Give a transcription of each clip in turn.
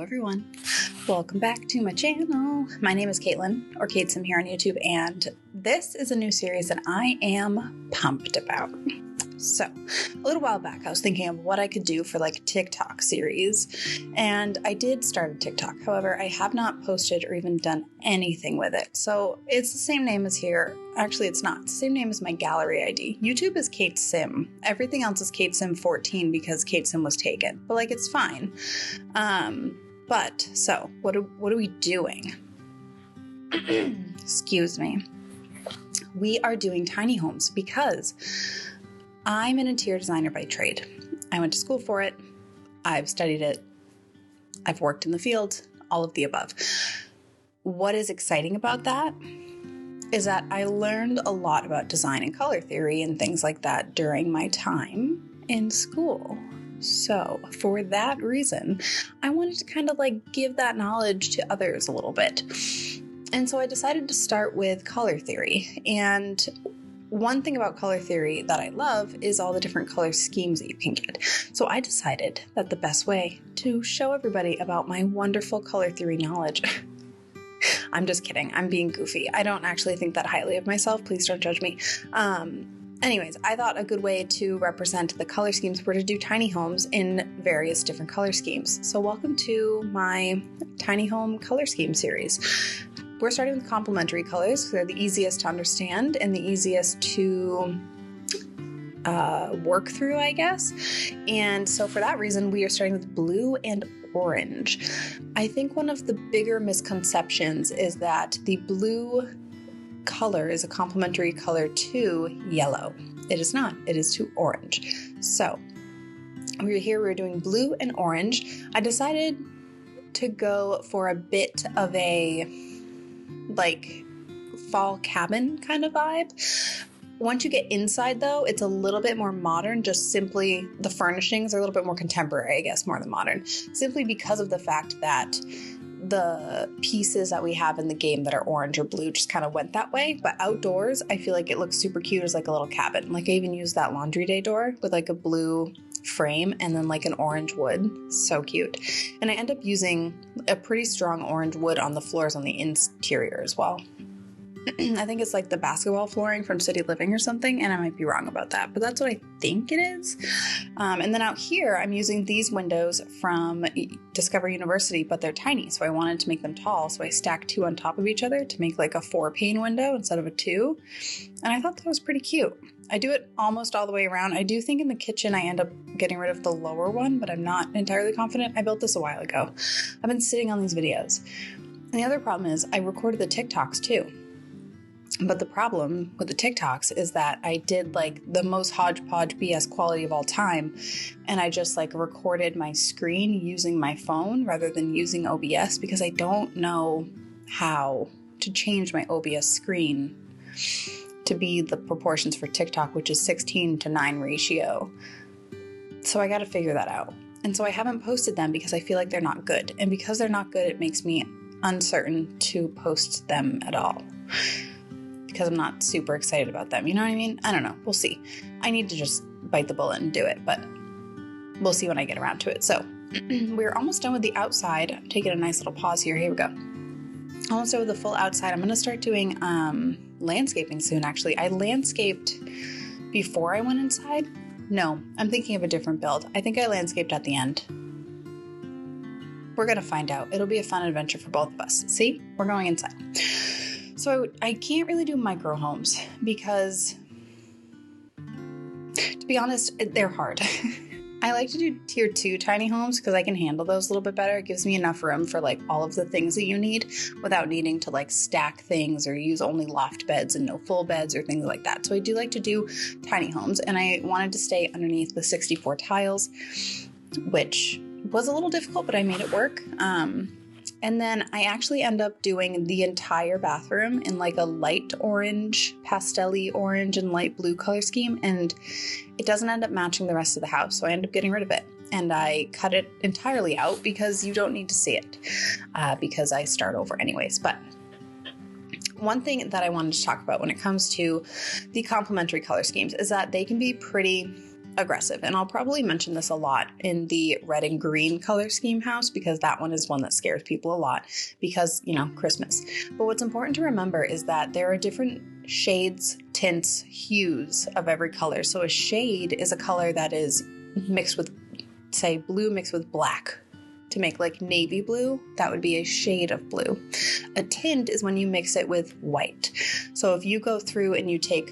everyone. Welcome back to my channel. My name is Caitlin, or kaitsim here on YouTube, and this is a new series that I am pumped about. So, a little while back, I was thinking of what I could do for like a TikTok series, and I did start a TikTok. However, I have not posted or even done anything with it. So, it's the same name as here. Actually, it's not. It's the same name as my gallery ID. YouTube is kaitsim. Everything else is kaitsim14 because kaitsim was taken. But like, it's fine. So what are we doing? Excuse me. We are doing tiny homes because I'm an interior designer by trade. I went to school for it. I've studied it. I've worked in the field, all of the above. What is exciting about that is that I learned a lot about design and color theory and things like that during my time in school. So for that reason, I wanted to kind of like give that knowledge to others a little bit. And so I decided to start with color theory. And one thing about color theory that I love is all the different color schemes that you can get. So I decided that the best way to show everybody about my wonderful color theory knowledge. I'm just kidding. I'm being goofy. I don't actually think that highly of myself. Please don't judge me. Anyways, I thought a good way to represent the color schemes were to do tiny homes in various different color schemes. So welcome to my tiny home color scheme series. We're starting with complementary colors because they're the easiest to understand and the easiest to work through, I guess. And so for that reason, we are starting with blue and orange. I think one of the bigger misconceptions is that the blue color is a complementary color to yellow. It is not. It is to orange. So we're doing blue and orange. I decided to go for a bit of a like fall cabin kind of vibe. Once you get inside though, it's a little bit more modern, just simply the furnishings are a little bit more contemporary, I guess, more than modern, simply because of the fact that the pieces that we have in the game that are orange or blue just kind of went that way. But outdoors, I feel like it looks super cute as like a little cabin. Like I even used that laundry day door with like a blue frame and then like an orange wood. So cute. And I end up using a pretty strong orange wood on the floors on the interior as well. I think it's like the basketball flooring from City Living or something, and I might be wrong about that, but that's what I think it is. And then out here, I'm using these windows from Discover University, but they're tiny, so I wanted to make them tall, so I stacked two on top of each other to make like a 4-pane window instead of a 2, and I thought that was pretty cute. I do it almost all the way around. I do think in the kitchen I end up getting rid of the lower one, but I'm not entirely confident. I built this a while ago. I've been sitting on these videos. And the other problem is I recorded the TikToks too. But the problem with the TikToks is that I did like the most hodgepodge BS quality of all time. And I just like recorded my screen using my phone rather than using OBS because I don't know how to change my OBS screen to be the proportions for TikTok, which is 16:9 ratio. So I got to figure that out. And so I haven't posted them because I feel like they're not good. And because they're not good, it makes me uncertain to post them at all. Because I'm not super excited about them. You know what I mean? I don't know. We'll see. I need to just bite the bullet and do it, but we'll see when I get around to it. So we're almost done with the outside. I'm taking a nice little pause here. Here we go. Almost done with the full outside. I'm going to start doing landscaping soon, actually. I landscaped before I went inside. No, I'm thinking of a different build. I think I landscaped at the end. We're going to find out. It'll be a fun adventure for both of us. See? We're going inside. So I can't really do micro homes because, to be honest, they're hard. I like to do tier 2 tiny homes because I can handle those a little bit better. It gives me enough room for like all of the things that you need without needing to like stack things or use only loft beds and no full beds or things like that. So I do like to do tiny homes, and I wanted to stay underneath the 64 tiles, which was a little difficult, but I made it work. And then I actually end up doing the entire bathroom in like a light orange, pastel-y orange and light blue color scheme. And it doesn't end up matching the rest of the house. So I end up getting rid of it. And I cut it entirely out because you don't need to see it because I start over anyways. But one thing that I wanted to talk about when it comes to the complementary color schemes is that they can be pretty aggressive. And I'll probably mention this a lot in the red and green color scheme house because that one is one that scares people a lot because, Christmas. But what's important to remember is that there are different shades, tints, hues of every color. So a shade is a color that is mixed with, say, blue mixed with black. To make like navy blue, that would be a shade of blue. A tint is when you mix it with white. So if you go through and you take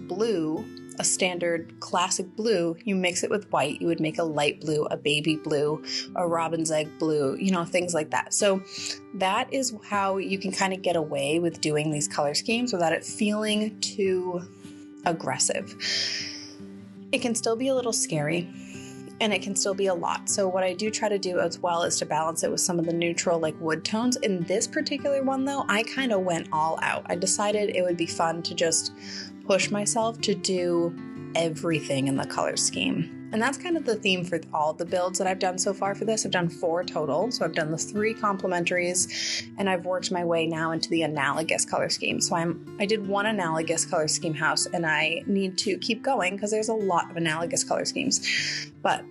blue, a standard classic blue, you mix it with white, you would make a light blue, a baby blue, a robin's egg blue, things like that. So that is how you can kind of get away with doing these color schemes without it feeling too aggressive. It can still be a little scary. And it can still be a lot. So what I do try to do as well is to balance it with some of the neutral like wood tones. In this particular one though, I kind of went all out. I decided it would be fun to just push myself to do everything in the color scheme. And that's kind of the theme for all the builds that I've done so far for this. I've done 4 total. So I've done the 3 complementaries and I've worked my way now into the analogous color scheme. So I did 1 analogous color scheme house and I need to keep going because there's a lot of analogous color schemes. But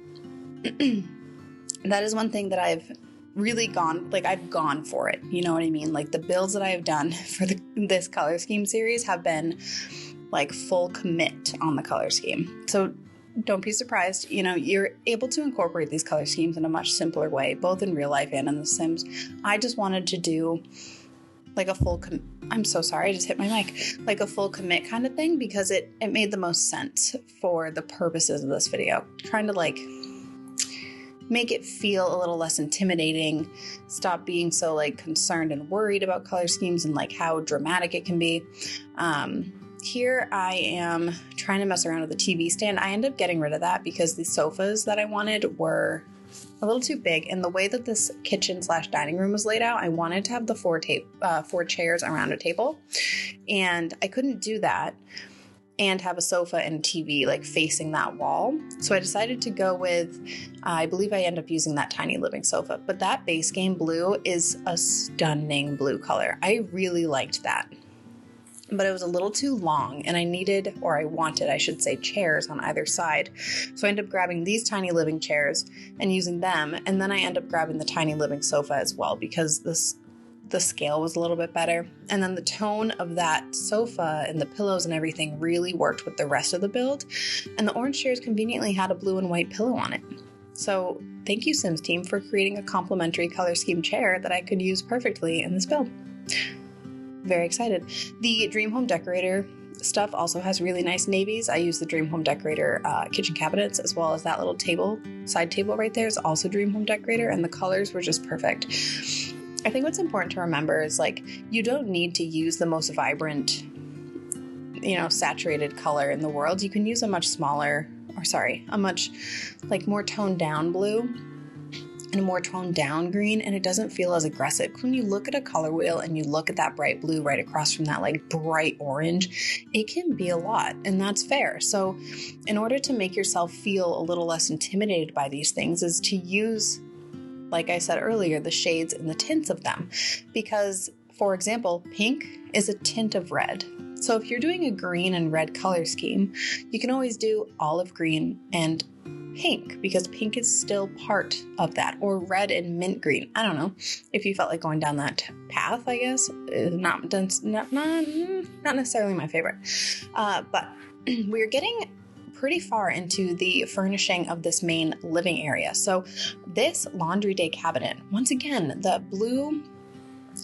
that is one thing that I've really I've gone for it. You know what I mean? Like the builds that I have done for this color scheme series have been like full commit on the color scheme. So don't be surprised. You're able to incorporate these color schemes in a much simpler way, both in real life and in The Sims. I just wanted to do like a full I'm so sorry, I just hit my mic. Like a full commit kind of thing because it made the most sense for the purposes of this video. Trying to like make it feel a little less intimidating, stop being so like concerned and worried about color schemes and like how dramatic it can be. Here I am trying to mess around with the TV stand. I ended up getting rid of that because the sofas that I wanted were a little too big. And the way that this kitchen/dining room was laid out, I wanted to have the 4 chairs around a table. And I couldn't do that and have a sofa and TV like facing that wall. So I decided to go with, I believe I end up using that tiny living sofa. But that base game blue is a stunning blue color. I really liked that. But it was a little too long and I wanted, I should say, chairs on either side. So I ended up grabbing these tiny living chairs and using them. And then I ended up grabbing the tiny living sofa as well because the scale was a little bit better. And then the tone of that sofa and the pillows and everything really worked with the rest of the build. And the orange chairs conveniently had a blue and white pillow on it. So thank you, Sims team, for creating a complementary color scheme chair that I could use perfectly in this build. Very excited. The Dream Home Decorator stuff also has really nice navies. I use the Dream Home Decorator kitchen cabinets as well as that little side table right there is also Dream Home Decorator, and the colors were just perfect. I think what's important to remember is like you don't need to use the most vibrant, saturated color in the world. You can use a much more toned down blue and a more toned down green, and it doesn't feel as aggressive. When you look at a color wheel and you look at that bright blue right across from that like bright orange, it can be a lot, and that's fair. So in order to make yourself feel a little less intimidated by these things is to use, like I said earlier, the shades and the tints of them. Because, for example, pink is a tint of red. So if you're doing a green and red color scheme, you can always do olive green and pink because pink is still part of that, or red and mint green. I don't know if you felt like going down that path. I guess not necessarily my favorite, but we're getting pretty far into the furnishing of this main living area. So this laundry day cabinet, once again, the blue,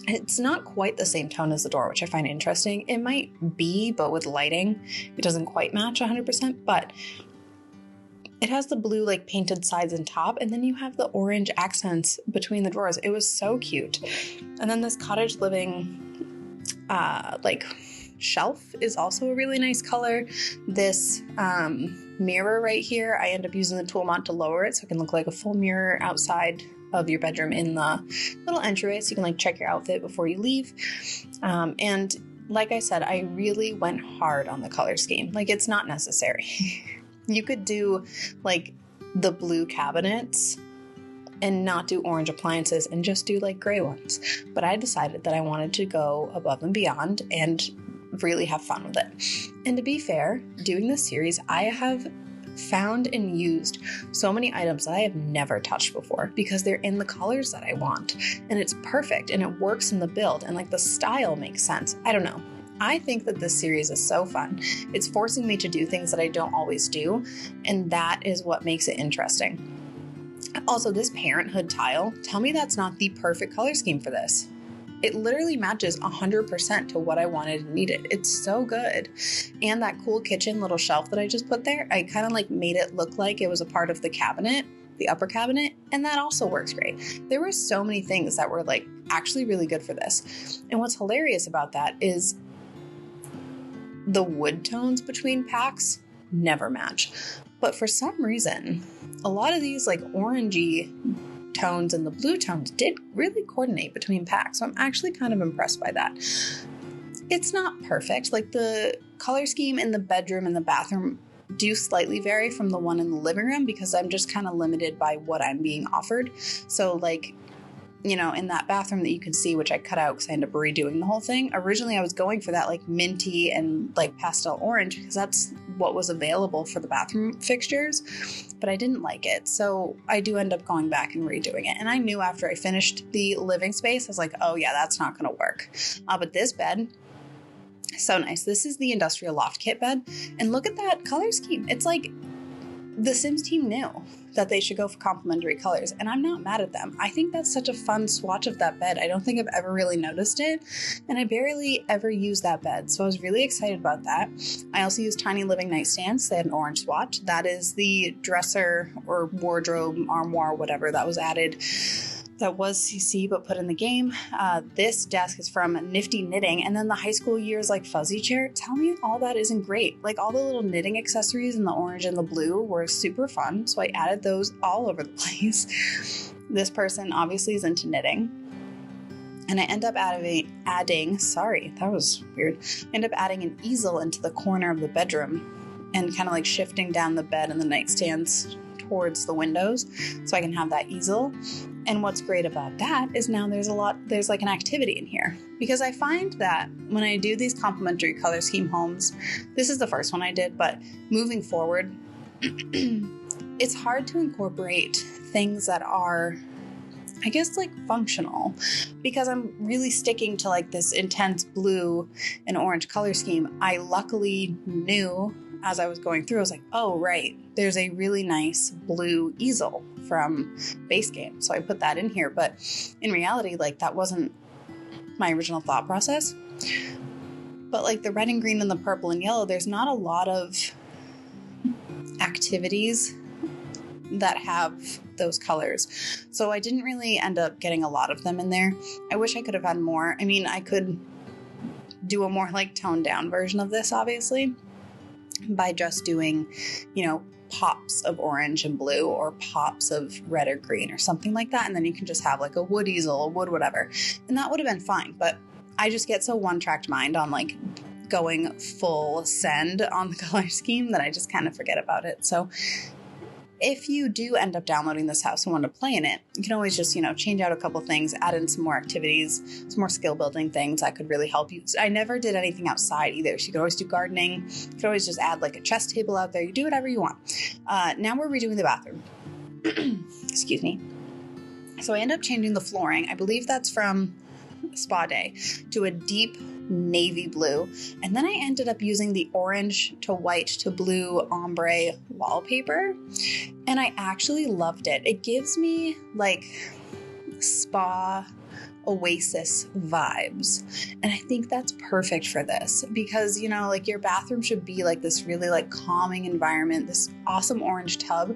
it's not quite the same tone as the door, which I find interesting. It might be, but with lighting, it doesn't quite match 100%, but it has the blue like painted sides and top, and then you have the orange accents between the drawers. It was so cute. And then this cottage living shelf is also a really nice color. This mirror right here, I end up using the tool mod to lower it so it can look like a full mirror outside of your bedroom in the little entryway, so you can like check your outfit before you leave. And like I said, I really went hard on the color scheme. Like, it's not necessary. You could do like the blue cabinets and not do orange appliances and just do like gray ones. But I decided that I wanted to go above and beyond and really have fun with it. And to be fair, doing this series, I have found and used so many items that I have never touched before because they're in the colors that I want. And it's perfect and it works in the build and like the style makes sense. I don't know. I think that this series is so fun. It's forcing me to do things that I don't always do, and that is what makes it interesting. Also, this parenthood tile, tell me that's not the perfect color scheme for this. It literally matches 100% to what I wanted and needed. It's so good. And that cool kitchen little shelf that I just put there, I kind of like made it look like it was a part of the cabinet, the upper cabinet, and that also works great. There were so many things that were like actually really good for this. And what's hilarious about that is the wood tones between packs never match. But for some reason, a lot of these like orangey tones and the blue tones did really coordinate between packs. So I'm actually kind of impressed by that. It's not perfect. Like the color scheme in the bedroom and the bathroom do slightly vary from the one in the living room because I'm just kind of limited by what I'm being offered. So like, you know, in that bathroom that you can see, which I cut out because I ended up redoing the whole thing. Originally, I was going for that like minty and like pastel orange because that's what was available for the bathroom fixtures, but I didn't like it. So I do end up going back and redoing it. And I knew after I finished the living space, I was like, oh yeah, that's not going to work. But this bed, so nice. This is the industrial loft kit bed. And look at that color scheme. It's like the Sims team knew that they should go for complementary colors, and I'm not mad at them. I think that's such a fun swatch of that bed. I don't think I've ever really noticed it, and I barely ever use that bed, so I was really excited about that. I also used Tiny Living nightstands. They had an orange swatch. That is the dresser or wardrobe, armoire, whatever that was added. That was CC, but put in the game. This desk is from Nifty Knitting. And then the high school years like fuzzy chair. Tell me all that isn't great. Like all the little knitting accessories in the orange and the blue were super fun. So I added those all over the place. This person obviously is into knitting. And I end up adding, sorry, that was weird. I end up adding an easel into the corner of the bedroom and kind of like shifting down the bed and the nightstands towards the windows so I can have that easel. And what's great about that is now there's like an activity in here, because I find that when I do these complementary color scheme homes, this is the first one I did, but moving forward, it's hard to incorporate things that are, I guess, like functional, because I'm really sticking to like this intense blue and orange color scheme. I luckily knew as I was going through, I was like, oh, right, there's a really nice blue easel from base game. So I put that in here. But in reality, like that wasn't my original thought process. But like the red and green and the purple and yellow, there's not a lot of activities that have those colors. So I didn't really end up getting a lot of them in there. I wish I could have had more. I mean, I could do a more like toned down version of this, obviously, by just doing, you know, pops of orange and blue or pops of red or green or something like that. And then you can just have like a wood easel, a wood whatever. And that would have been fine. But I just get so one-tracked mind on like going full send on the color scheme that I just kind of forget about it. So if you do end up downloading this house and want to play in it, you can always just, you know, change out a couple things, add in some more activities, some more skill building things that could really help you. I never did anything outside either. So you could always do gardening. You could always just add like a chess table out there. You do whatever you want. Now we're redoing the bathroom. Excuse me. So I end up changing the flooring. I believe that's from Spa Day to a deep navy blue, and then I ended up using the orange to white to blue ombre wallpaper, and I actually loved it. It gives me like spa oasis vibes, and I think that's perfect for this because, you know, like your bathroom should be like this really like calming environment. This awesome orange tub,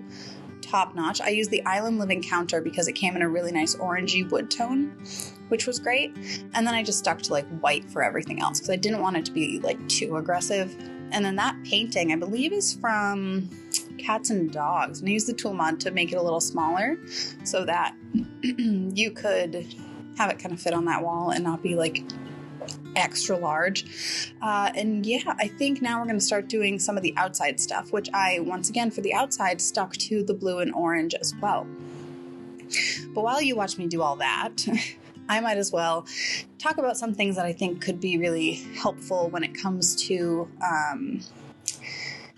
top notch. I used the Island Living counter because it came in a really nice orangey wood tone, which was great. And then I just stuck to like white for everything else because I didn't want it to be like too aggressive. And then that painting, I believe, is from Cats and Dogs. And I used the tool mod to make it a little smaller so that you could have it kind of fit on that wall and not be like extra large. And yeah, I think now we're going to start doing some of the outside stuff, which I, once again, for the outside, stuck to the blue and orange as well. But while you watch me do all that, I might as well talk about some things that I think could be really helpful when it comes to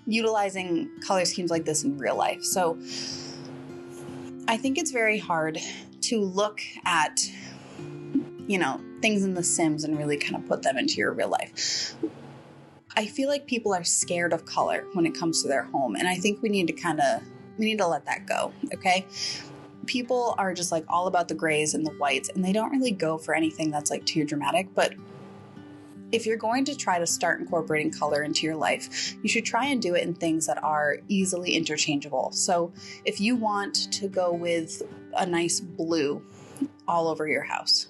utilizing color schemes like this in real life. So I think it's very hard to look at, things in The Sims and really kind of put them into your real life. I feel like people are scared of color when it comes to their home. And I think we need to let that go. Okay. People are just like all about the grays and the whites, and they don't really go for anything that's like too dramatic. But if you're going to try to start incorporating color into your life, you should try and do it in things that are easily interchangeable. So if you want to go with a nice blue all over your house,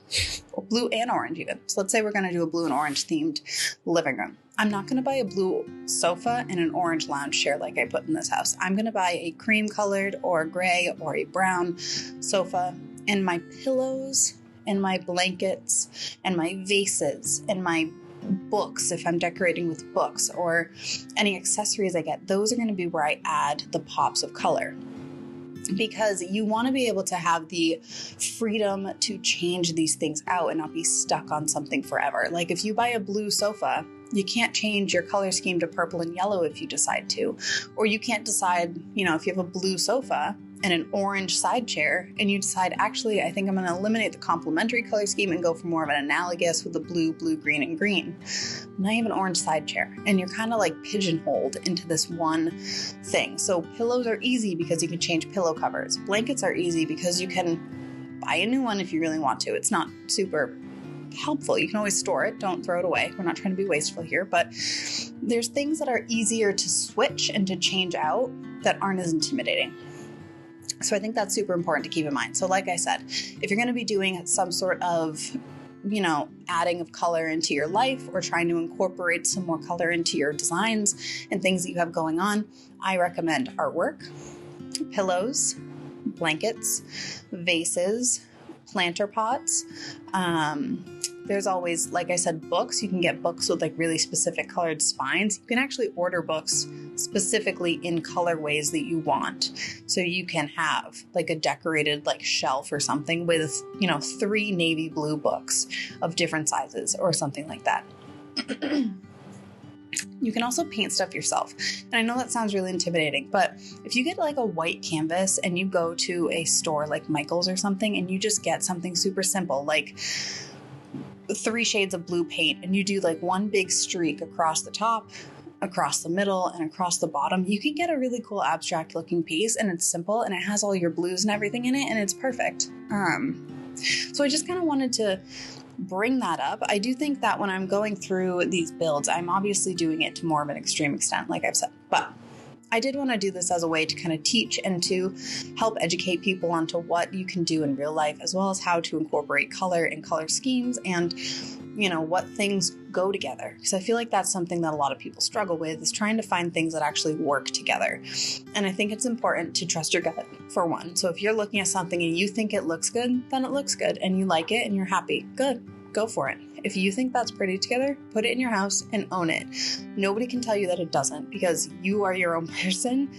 or blue and orange even. So let's say we're going to do a blue and orange themed living room. I'm not going to buy a blue sofa and an orange lounge chair like I put in this house. I'm going to buy a cream colored or a gray or a brown sofa, and my pillows and my blankets and my vases and my books, if I'm decorating with books, or any accessories I get, those are going to be where I add the pops of color. Because you want to be able to have the freedom to change these things out and not be stuck on something forever. Like if you buy a blue sofa, you can't change your color scheme to purple and yellow if you decide to. Or you can't decide, if you have a blue sofa and an orange side chair and you decide, actually, I think I'm going to eliminate the complementary color scheme and go for more of an analogous with the blue, green, and green. Now you have an orange side chair and you're kind of like pigeonholed into this one thing. So pillows are easy because you can change pillow covers. Blankets are easy because you can buy a new one if you really want to. It's not super helpful. You can always store it. Don't throw it away. We're not trying to be wasteful here, but there's things that are easier to switch and to change out that aren't as intimidating. So I think that's super important to keep in mind. So like I said, if you're going to be doing some sort of, adding of color into your life or trying to incorporate some more color into your designs and things that you have going on, I recommend artwork, pillows, blankets, vases, planter pots. There's always, like I said, books. You can get books with like really specific colored spines. You can actually order books specifically in colorways that you want. So you can have like a decorated like shelf or something with, 3 navy blue books of different sizes or something like that. You can also paint stuff yourself. And I know that sounds really intimidating, but if you get like a white canvas and you go to a store like Michael's or something and you just get something super simple, like 3 shades of blue paint, and you do like one big streak across the top, across the middle, and across the bottom, you can get a really cool abstract looking piece, and it's simple and it has all your blues and everything in it, and it's perfect. So I just kind of wanted to bring that up. I do think that when I'm going through these builds, I'm obviously doing it to more of an extreme extent, like I've said, but I did want to do this as a way to kind of teach and to help educate people onto what you can do in real life, as well as how to incorporate color and color schemes and, what things go together. Because I feel like that's something that a lot of people struggle with, is trying to find things that actually work together. And I think it's important to trust your gut, for one. So if you're looking at something and you think it looks good, then it looks good and you like it and you're happy. Good. Go for it. If you think that's pretty together, put it in your house and own it. Nobody can tell you that it doesn't, because you are your own person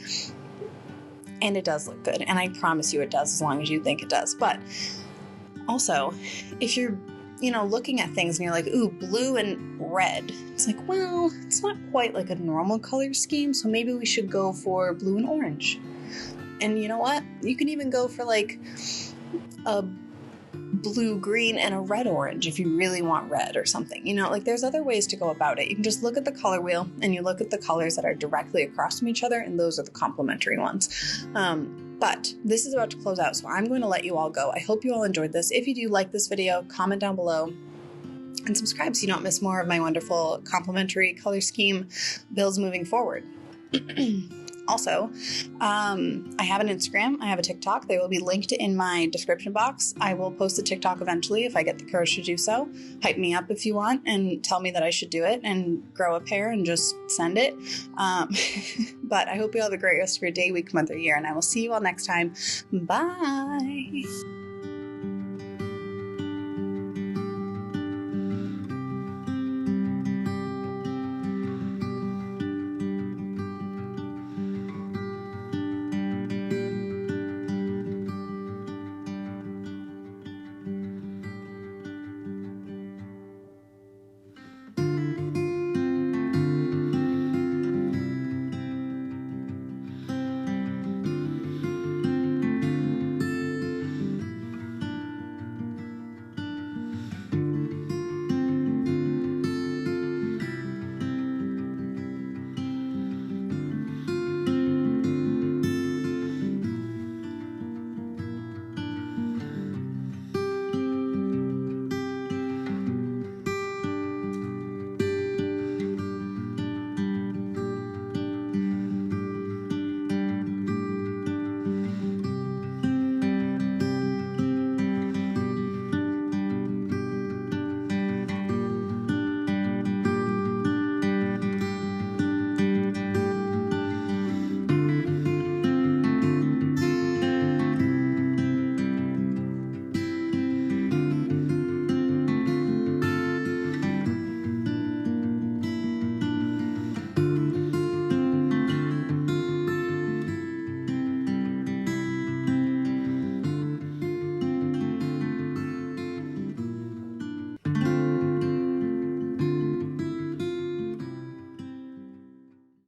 and it does look good. And I promise you it does, as long as you think it does. But also, if you're, looking at things and you're like, ooh, blue and red, it's like, well, it's not quite like a normal color scheme. So maybe we should go for blue and orange. And you know what? You can even go for like a blue, green, and a red orange if you really want red or something. There's other ways to go about it. You can just look at the color wheel and you look at the colors that are directly across from each other, and those are the complementary ones. But this is about to close out, so I'm going to let you all go. I hope you all enjoyed this. If you do like this video, comment down below and subscribe so you don't miss more of my wonderful complementary color scheme builds moving forward. Also, I have an Instagram, I have a TikTok. They will be linked in my description box. I will post the TikTok eventually if I get the courage to do so. Hype me up if you want and tell me that I should do it and grow a pair and just send it. But I hope you all have a great rest of your day, week, month, or year, and I will see you all next time. Bye.